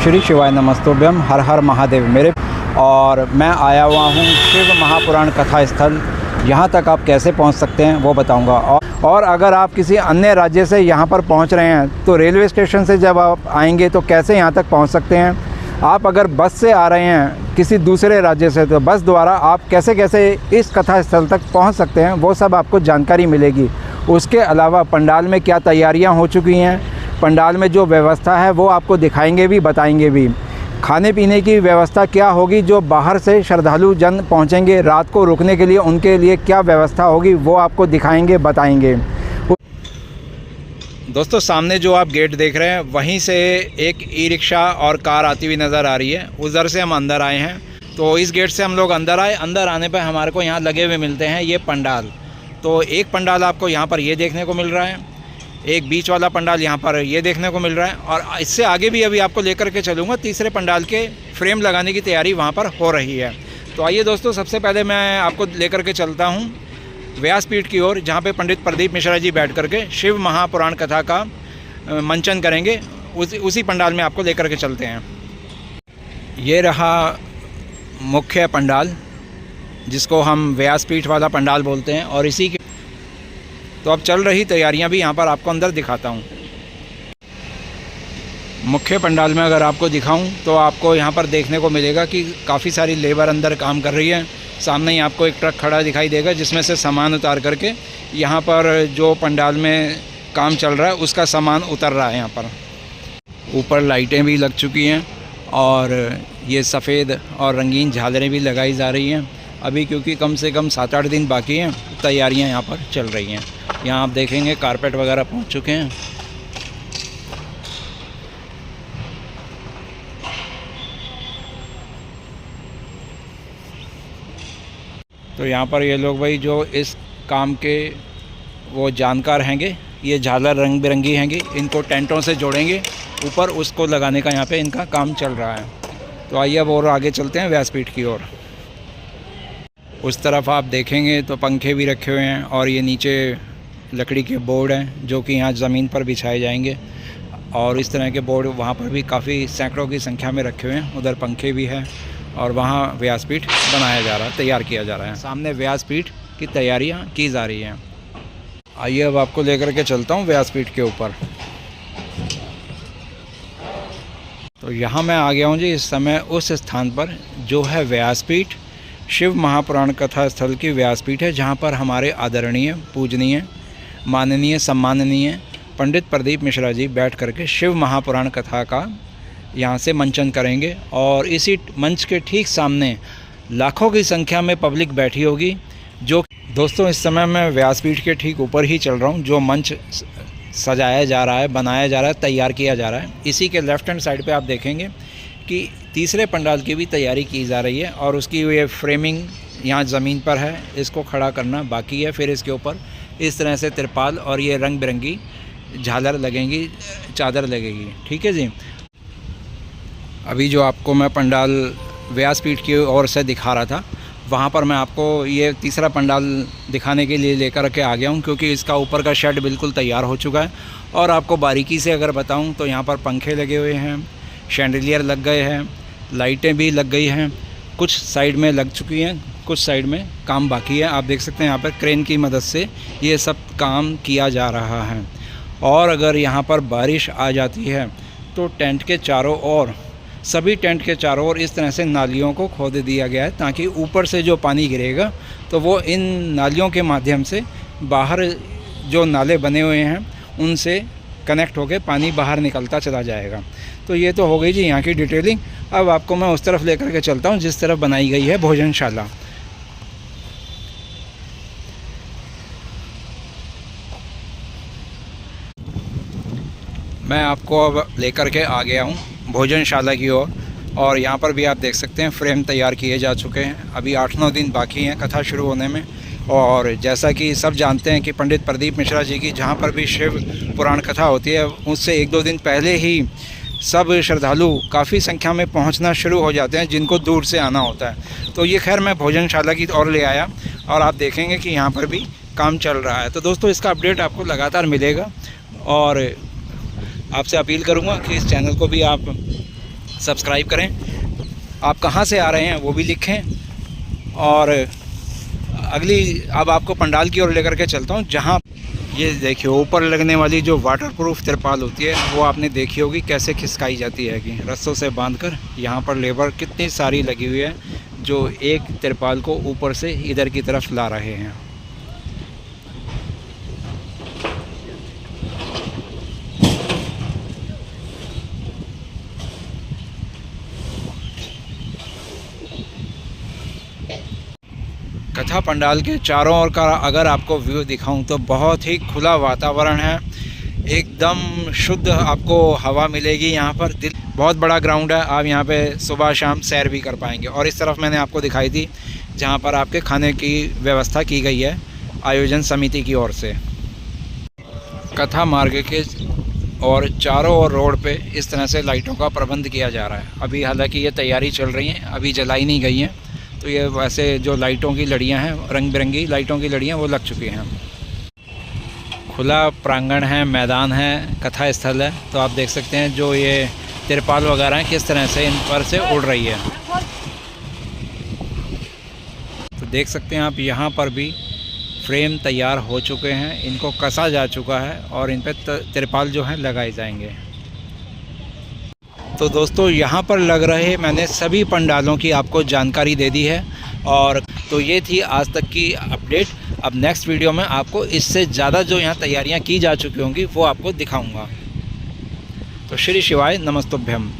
श्री शिवाय नमस्तुभ्यम, हर हर महादेव मेरे। और मैं आया हुआ हूँ शिव महापुराण कथा स्थल। यहाँ तक आप कैसे पहुँच सकते हैं वो बताऊँगा। और अगर आप किसी अन्य राज्य से यहाँ पर पहुँच रहे हैं तो रेलवे स्टेशन से जब आप आएंगे तो कैसे यहाँ तक पहुँच सकते हैं। आप अगर बस से आ रहे हैं किसी दूसरे राज्य से तो बस द्वारा आप कैसे कैसे इस कथा स्थल तक पहुँच सकते हैं वो सब आपको जानकारी मिलेगी। उसके अलावा पंडाल में क्या तैयारियाँ हो चुकी हैं, पंडाल में जो व्यवस्था है वो आपको दिखाएंगे भी, बताएंगे भी। खाने पीने की व्यवस्था क्या होगी, जो बाहर से श्रद्धालु जन पहुंचेंगे रात को रुकने के लिए उनके लिए क्या व्यवस्था होगी वो आपको दिखाएंगे, बताएंगे। दोस्तों सामने जो आप गेट देख रहे हैं वहीं से एक ई रिक्शा और कार आती हुई नज़र आ रही है। उधर से हम अंदर आए हैं तो इस गेट से हम लोग अंदर आए। अंदर आने पर हमारे को यहाँ लगे हुए मिलते हैं ये पंडाल। तो एक पंडाल आपको यहाँ पर ये देखने को मिल रहा है, एक बीच वाला पंडाल यहाँ पर ये देखने को मिल रहा है, और इससे आगे भी अभी आपको लेकर के चलूँगा। तीसरे पंडाल के फ्रेम लगाने की तैयारी वहाँ पर हो रही है। तो आइए दोस्तों, सबसे पहले मैं आपको लेकर के चलता हूँ व्यासपीठ की ओर, जहाँ पे पंडित प्रदीप मिश्रा जी बैठ करके शिव महापुराण कथा का मंचन करेंगे। उसी पंडाल में आपको लेकर के चलते हैं। ये रहा मुख्य पंडाल जिसको हम व्यासपीठ वाला पंडाल बोलते हैं, और इसी के तो अब चल रही तैयारियां भी यहाँ पर आपको अंदर दिखाता हूँ। मुख्य पंडाल में अगर आपको दिखाऊं तो आपको यहाँ पर देखने को मिलेगा कि काफ़ी सारी लेबर अंदर काम कर रही है। सामने ही आपको एक ट्रक खड़ा दिखाई देगा जिसमें से सामान उतार करके यहाँ पर जो पंडाल में काम चल रहा है उसका सामान उतर रहा है। यहाँ पर ऊपर लाइटें भी लग चुकी हैं और ये सफ़ेद और रंगीन झालरें भी लगाई जा रही हैं। अभी क्योंकि कम से कम 7-8 दिन बाकी हैं, तैयारियां यहाँ पर चल रही हैं। यहाँ आप देखेंगे कारपेट वगैरह पहुँच चुके हैं। तो यहाँ पर ये लोग भाई जो इस काम के वो जानकार हैंगे, ये झालर रंग बिरंगी हैंगी, इनको टेंटों से जोड़ेंगे ऊपर, उसको लगाने का यहाँ पे इनका काम चल रहा है। तो आइए अब और आगे चलते हैं व्यासपीठ की ओर। उस तरफ आप देखेंगे तो पंखे भी रखे हुए हैं और ये नीचे लकड़ी के बोर्ड हैं जो कि यहाँ ज़मीन पर बिछाए जाएंगे। और इस तरह के बोर्ड वहाँ पर भी काफ़ी सैकड़ों की संख्या में रखे हुए हैं। उधर पंखे भी हैं और वहाँ व्यासपीठ बनाया जा रहा है, तैयार किया जा रहा है। सामने व्यासपीठ की तैयारियाँ की जा रही हैं। आइए अब आपको लेकर के चलता हूँ व्यासपीठ के ऊपर। तो यहाँ मैं आ गया हूँ जी इस समय उस स्थान पर जो है व्यासपीठ, शिव महापुराण कथा स्थल की व्यासपीठ है, जहाँ पर हमारे आदरणीय, पूजनीय, माननीय, सम्माननीय पंडित प्रदीप मिश्रा जी बैठ करके शिव महापुराण कथा का यहाँ से मंचन करेंगे। और इसी मंच के ठीक सामने लाखों की संख्या में पब्लिक बैठी होगी। जो दोस्तों इस समय मैं व्यासपीठ के ठीक ऊपर ही चल रहा हूँ। जो मंच सजाया जा रहा है, बनाया जा रहा है, तैयार किया जा रहा है, इसी के लेफ़्ट हैंड साइड पे आप देखेंगे कि तीसरे पंडाल की भी तैयारी की जा रही है और उसकी ये फ्रेमिंग यहाँ ज़मीन पर है, इसको खड़ा करना बाकी है। फिर इसके ऊपर इस तरह से तिरपाल और ये रंग बिरंगी झालर लगेंगी, चादर लगेगी। ठीक है जी। अभी जो आपको मैं पंडाल व्यासपीठ की ओर से दिखा रहा था, वहाँ पर मैं आपको ये तीसरा पंडाल दिखाने के लिए लेकर के आ गया हूँ, क्योंकि इसका ऊपर का शेड बिल्कुल तैयार हो चुका है। और आपको बारीकी से अगर बताऊँ तो यहाँ पर पंखे लगे हुए हैं, शैंडलियर लग गए हैं, लाइटें भी लग गई हैं, कुछ साइड में लग चुकी हैं, कुछ साइड में काम बाकी है। आप देख सकते हैं यहाँ पर क्रेन की मदद से ये सब काम किया जा रहा है। और अगर यहाँ पर बारिश आ जाती है तो टेंट के चारों ओर, सभी टेंट के चारों ओर इस तरह से नालियों को खोद दिया गया है, ताकि ऊपर से जो पानी गिरेगा तो वो इन नालियों के माध्यम से बाहर जो नाले बने हुए हैं उनसे कनेक्ट होकर पानी बाहर निकलता चला जाएगा। तो ये तो हो गई जी यहाँ की डिटेलिंग। अब आपको मैं उस तरफ लेकर के चलता हूँ जिस तरफ बनाई गई है भोजनशाला। मैं आपको अब लेकर के आ गया हूँ भोजनशाला की ओर, और यहाँ पर भी आप देख सकते हैं फ्रेम तैयार किए जा चुके हैं। अभी 8-9 दिन बाकी हैं कथा शुरू होने में। और जैसा कि सब जानते हैं कि पंडित प्रदीप मिश्रा जी की जहाँ पर भी शिव पुराण कथा होती है उससे 1-2 दिन पहले ही सब श्रद्धालु काफ़ी संख्या में पहुंचना शुरू हो जाते हैं जिनको दूर से आना होता है। तो ये खैर मैं भोजनशाला की ओर ले आया और आप देखेंगे कि यहाँ पर भी काम चल रहा है। तो दोस्तों इसका अपडेट आपको लगातार मिलेगा और आपसे अपील करूँगा कि इस चैनल को भी आप सब्सक्राइब करें। आप कहाँ से आ रहे हैं वो भी लिखें। और अब आपको पंडाल की ओर लेकर के चलता हूँ, जहाँ ये देखिए ऊपर लगने वाली जो वाटरप्रूफ तिरपाल होती है वो आपने देखी होगी कैसे खिसकाई जाती है कि रस्सों से बांधकर। यहाँ पर लेबर कितनी सारी लगी हुई है जो एक तिरपाल को ऊपर से इधर की तरफ ला रहे हैं। कथा पंडाल के चारों ओर का अगर आपको व्यू दिखाऊं तो बहुत ही खुला वातावरण है, एकदम शुद्ध आपको हवा मिलेगी। यहाँ पर बहुत बड़ा ग्राउंड है, आप यहाँ पे सुबह शाम सैर भी कर पाएंगे। और इस तरफ मैंने आपको दिखाई थी जहाँ पर आपके खाने की व्यवस्था की गई है आयोजन समिति की ओर से। कथा मार्ग के और चारों ओर रोड पे इस तरह से लाइटों का प्रबंध किया जा रहा है। अभी हालांकि ये तैयारी चल रही है, अभी जलाई नहीं गई हैं, तो ये वैसे जो लाइटों की लड़ियाँ हैं, रंग बिरंगी लाइटों की लड़ियाँ वो लग चुकी हैं। खुला प्रांगण है, मैदान है, कथा स्थल है। तो आप देख सकते हैं जो ये तिरपाल वगैरह हैं किस तरह से इन पर से उड़ रही है। तो देख सकते हैं आप यहाँ पर भी फ्रेम तैयार हो चुके हैं, इनको कसा जा चुका है और इन पर तिरपाल जो है लगाए जाएंगे। तो दोस्तों यहाँ पर लग रहे मैंने सभी पंडालों की आपको जानकारी दे दी है। और तो ये थी आज तक की अपडेट। अब नेक्स्ट वीडियो में आपको इससे ज़्यादा जो यहाँ तैयारियाँ की जा चुकी होंगी वो आपको दिखाऊंगा। तो श्री शिवाय नमस्तुभ्यम।